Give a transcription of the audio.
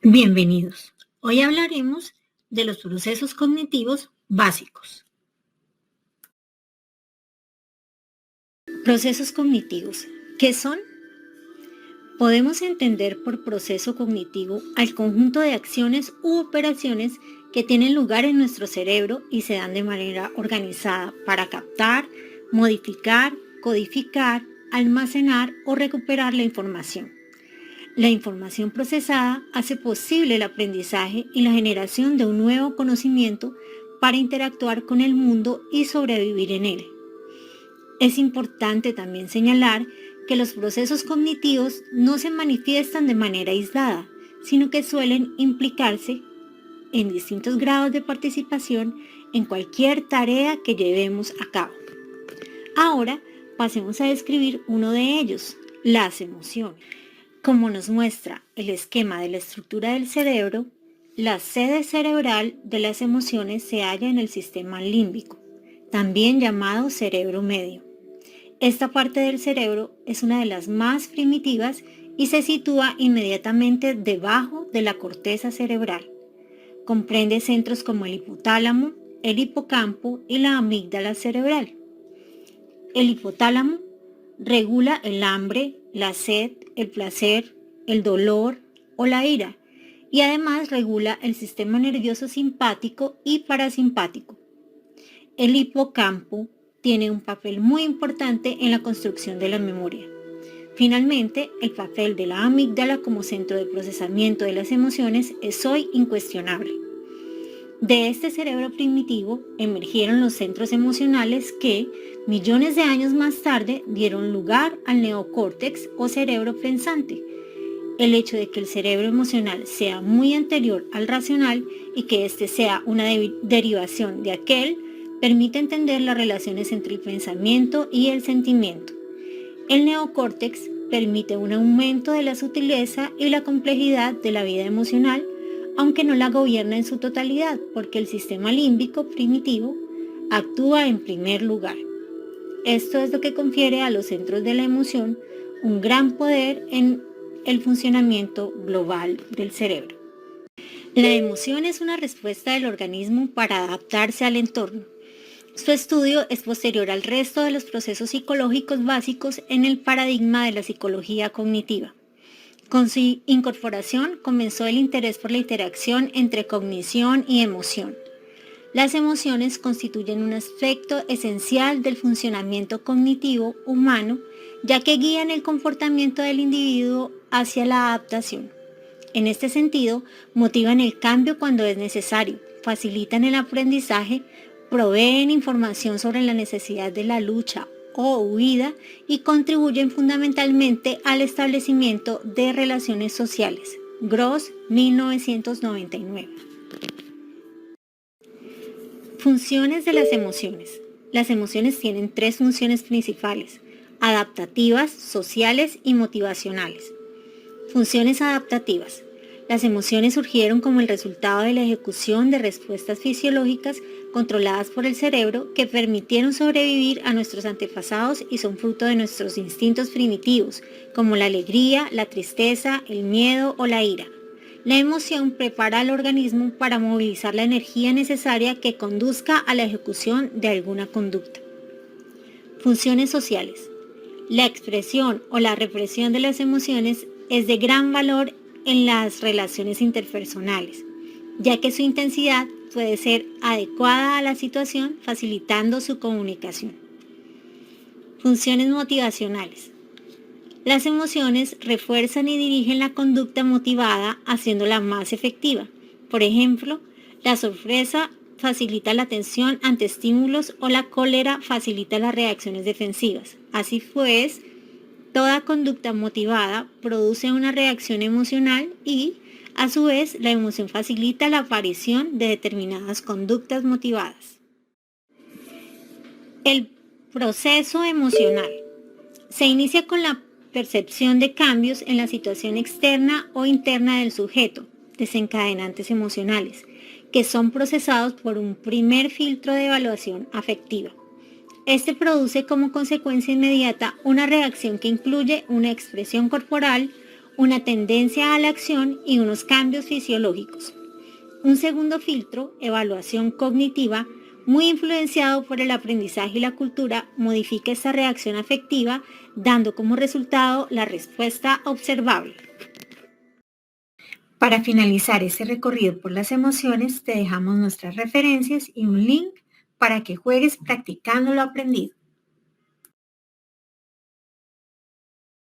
Bienvenidos. Hoy hablaremos de los procesos cognitivos básicos. Procesos cognitivos. ¿Qué son? Podemos entender por proceso cognitivo al conjunto de acciones u operaciones que tienen lugar en nuestro cerebro y se dan de manera organizada para captar, modificar, codificar, almacenar o recuperar la información. La información procesada hace posible el aprendizaje y la generación de un nuevo conocimiento para interactuar con el mundo y sobrevivir en él. Es importante también señalar que los procesos cognitivos no se manifiestan de manera aislada, sino que suelen implicarse en distintos grados de participación en cualquier tarea que llevemos a cabo. Ahora pasemos a describir uno de ellos, las emociones. Como nos muestra el esquema de la estructura del cerebro, la sede cerebral de las emociones se halla en el sistema límbico, también llamado cerebro medio. Esta parte del cerebro es una de las más primitivas y se sitúa inmediatamente debajo de la corteza cerebral. Comprende centros como el hipotálamo, el hipocampo y la amígdala cerebral. El hipotálamo regula el hambre, la sed, el placer, el dolor o la ira, y además regula el sistema nervioso simpático y parasimpático. El hipocampo tiene un papel muy importante en la construcción de la memoria. Finalmente, el papel de la amígdala como centro de procesamiento de las emociones es hoy incuestionable. De este cerebro primitivo emergieron los centros emocionales que, millones de años más tarde, dieron lugar al neocórtex o cerebro pensante. El hecho de que el cerebro emocional sea muy anterior al racional y que éste sea una derivación de aquel, permite entender las relaciones entre el pensamiento y el sentimiento. El neocórtex permite un aumento de la sutileza y la complejidad de la vida emocional, aunque no la gobierna en su totalidad, porque el sistema límbico primitivo actúa en primer lugar. Esto es lo que confiere a los centros de la emoción un gran poder en el funcionamiento global del cerebro. La emoción es una respuesta del organismo para adaptarse al entorno. Su estudio es posterior al resto de los procesos psicológicos básicos en el paradigma de la psicología cognitiva. Con su incorporación comenzó el interés por la interacción entre cognición y emoción. Las emociones constituyen un aspecto esencial del funcionamiento cognitivo humano, ya que guían el comportamiento del individuo hacia la adaptación. En este sentido, motivan el cambio cuando es necesario, facilitan el aprendizaje, proveen información sobre la necesidad de la lucha o huida y contribuyen fundamentalmente al establecimiento de relaciones sociales. Gross, 1999. Funciones de las emociones. Las emociones tienen tres funciones principales: adaptativas, sociales y motivacionales. Funciones adaptativas. Las emociones surgieron como el resultado de la ejecución de respuestas fisiológicas controladas por el cerebro que permitieron sobrevivir a nuestros antepasados y son fruto de nuestros instintos primitivos, como la alegría, la tristeza, el miedo o la ira. La emoción prepara al organismo para movilizar la energía necesaria que conduzca a la ejecución de alguna conducta. Funciones sociales. La expresión o la represión de las emociones es de gran valor en las relaciones interpersonales, ya que su intensidad puede ser adecuada a la situación, facilitando su comunicación. Funciones motivacionales. Las emociones refuerzan y dirigen la conducta motivada, haciéndola más efectiva. Por ejemplo, la sorpresa facilita la atención ante estímulos o la cólera facilita las reacciones defensivas. Así pues, toda conducta motivada produce una reacción emocional y, a su vez, la emoción facilita la aparición de determinadas conductas motivadas. El proceso emocional se inicia con la percepción de cambios en la situación externa o interna del sujeto, desencadenantes emocionales, que son procesados por un primer filtro de evaluación afectiva. Este produce como consecuencia inmediata una reacción que incluye una expresión corporal, una tendencia a la acción y unos cambios fisiológicos. Un segundo filtro, evaluación cognitiva, muy influenciado por el aprendizaje y la cultura, modifica esta reacción afectiva, dando como resultado la respuesta observable. Para finalizar este recorrido por las emociones, te dejamos nuestras referencias y un link para que juegues practicando lo aprendido.